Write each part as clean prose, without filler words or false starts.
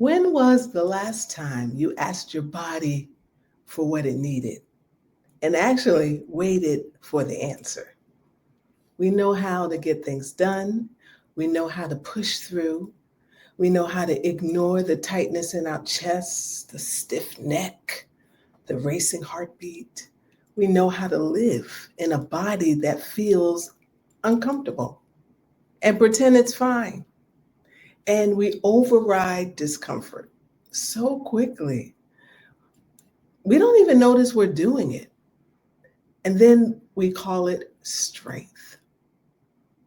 When was the last time you asked your body for what it needed and actually waited for the answer? We know how to get things done. We know how to push through. We know how to ignore the tightness in our chests, the stiff neck, the racing heartbeat. We know how to live in a body that feels uncomfortable and pretend it's fine. And we override discomfort so quickly. We don't even notice we're doing it. And then we call it strength.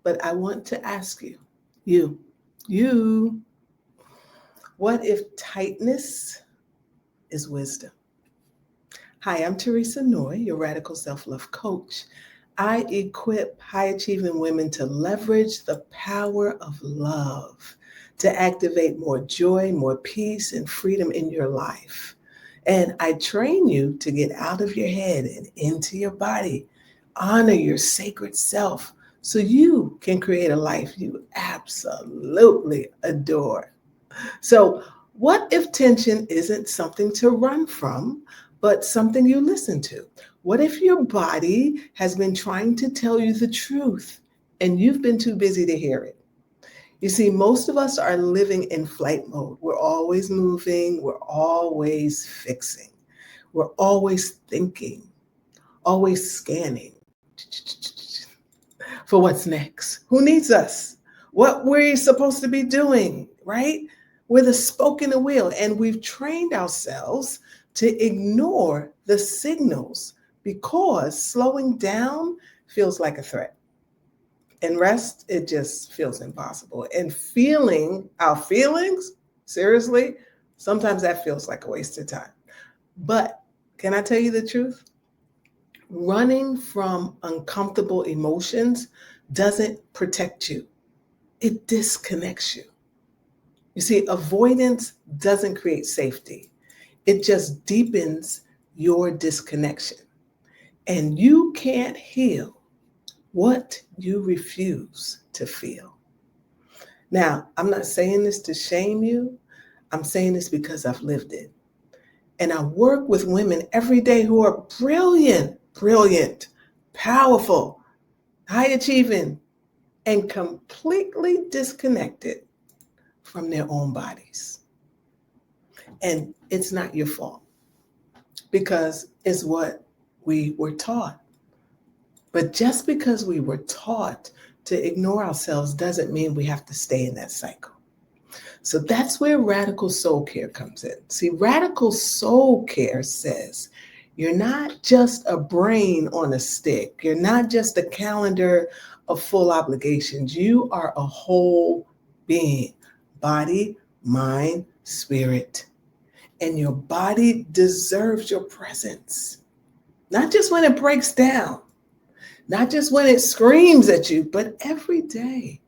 But I want to ask you, you, you, what if tightness is wisdom? Hi, I'm Theresa Noye, your radical self-love coach. I equip high-achieving women to leverage the power of love to activate more joy, more peace, and freedom in your life. And I train you to get out of your head and into your body, honor your sacred self so you can create a life you absolutely adore. So, what if tension isn't something to run from, but something you listen to? What if your body has been trying to tell you the truth and you've been too busy to hear it? You see, most of us are living in flight mode. We're always moving, we're always fixing, we're always thinking, always scanning for what's next. Who needs us? What we're supposed to be doing, right? We're the spoke in the wheel, and we've trained ourselves to ignore the signals because slowing down feels like a threat. And rest, it just feels impossible. And feeling our feelings, seriously, sometimes that feels like a waste of time. But can I tell you the truth? Running from uncomfortable emotions doesn't protect you, it disconnects you. You see, avoidance doesn't create safety, it just deepens your disconnection. And you can't heal what you refuse to feel. Now, I'm not saying this to shame you, I'm saying this because I've lived it. And I work with women every day who are brilliant, powerful, high achieving, and completely disconnected from their own bodies. And it's not your fault because it's what we were taught. But just because we were taught to ignore ourselves doesn't mean we have to stay in that cycle. So that's where radical soul care comes in. See, radical soul care says you're not just a brain on a stick. You're not just a calendar of full obligations. You are a whole being, body, mind, spirit. And your body deserves your presence. Not just when it breaks down, not just when it screams at you, but every day.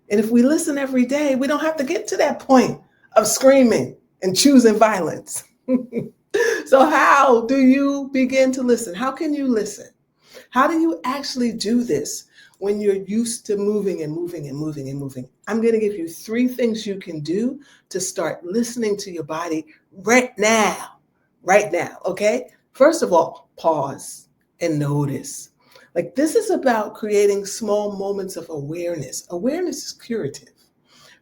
And if we listen every day, we don't have to get to that point of screaming and choosing violence. So how do you begin to listen? How can you listen? How do you actually do this when you're used to moving and moving and moving and moving? I'm going to give you 3 things you can do to start listening to your body right now. Right now, okay? First of all, pause and notice. Like this is about creating small moments of awareness. Awareness is curative.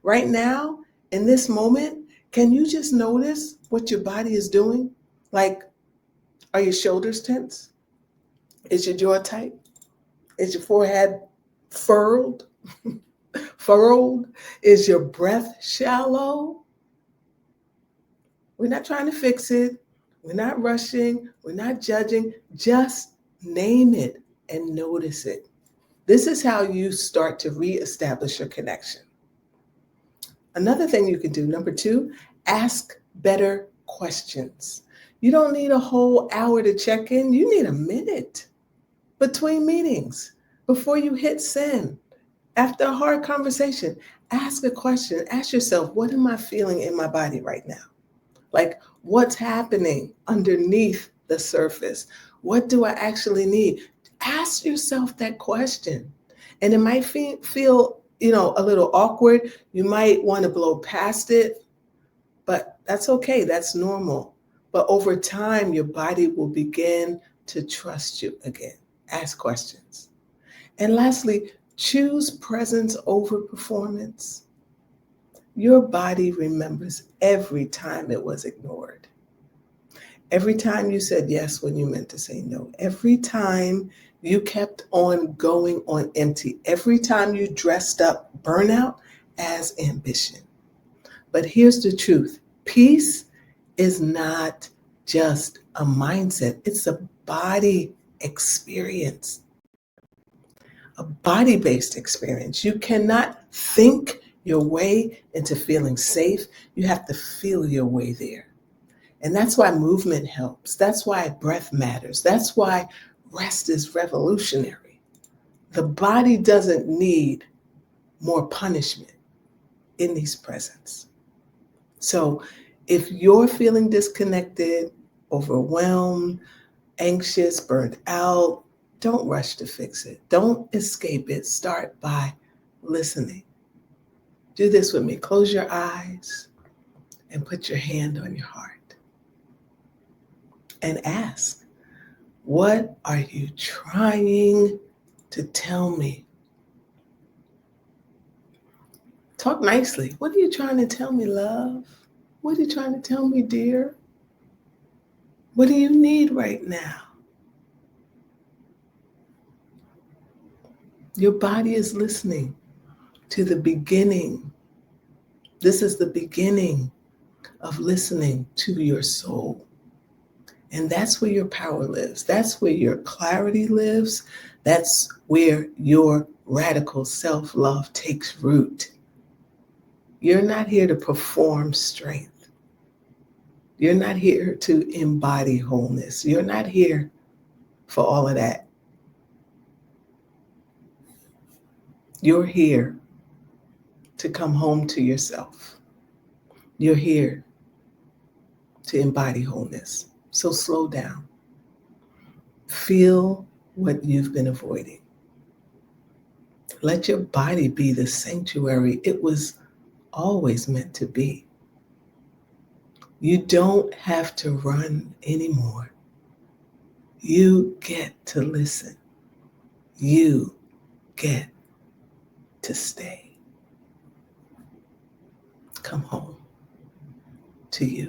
Right now, in this moment, can you just notice what your body is doing? Like, are your shoulders tense? Is your jaw tight? Is your forehead furrowed? Furrowed? Is your breath shallow? We're not trying to fix it. We're not rushing. We're not judging. Just name it and notice it. This is how you start to reestablish your connection. Another thing you can do, number 2, ask better questions. You don't need a whole hour to check in. You need a minute between meetings before you hit send. After a hard conversation, ask a question. Ask yourself, what am I feeling in my body right now? Like, what's happening underneath the surface? What do I actually need? Ask yourself that question. And it might feel, a little awkward. You might want to blow past it. But that's okay, that's normal. But over time, your body will begin to trust you again. Ask questions. And lastly, choose presence over performance. Your body remembers every time it was ignored. Every time you said yes when you meant to say no. Every time you kept on going on empty. Every time you dressed up burnout as ambition. But here's the truth. Peace is not just a mindset. It's a body experience, a body-based experience. You cannot think your way into feeling safe. You have to feel your way there. And that's why movement helps. That's why breath matters. That's why rest is revolutionary. The body doesn't need more punishment. It needs presence. So if you're feeling disconnected, overwhelmed, anxious, burnt out, don't rush to fix it. Don't escape it. Start by listening. Do this with me. Close your eyes and put your hand on your heart and ask, what are you trying to tell me? Talk nicely. What are you trying to tell me, love? What are you trying to tell me, dear? What do you need right now? Your body is listening to the beginning. This is the beginning of listening to your soul. And that's where your power lives. That's where your clarity lives. That's where your radical self-love takes root. You're not here to perform strength. You're not here to embody wholeness. You're not here for all of that. You're here to come home to yourself. You're here to embody wholeness. So slow down. Feel what you've been avoiding. Let your body be the sanctuary it was always meant to be. You don't have to run anymore. You get to listen. You get to stay. Come home to you.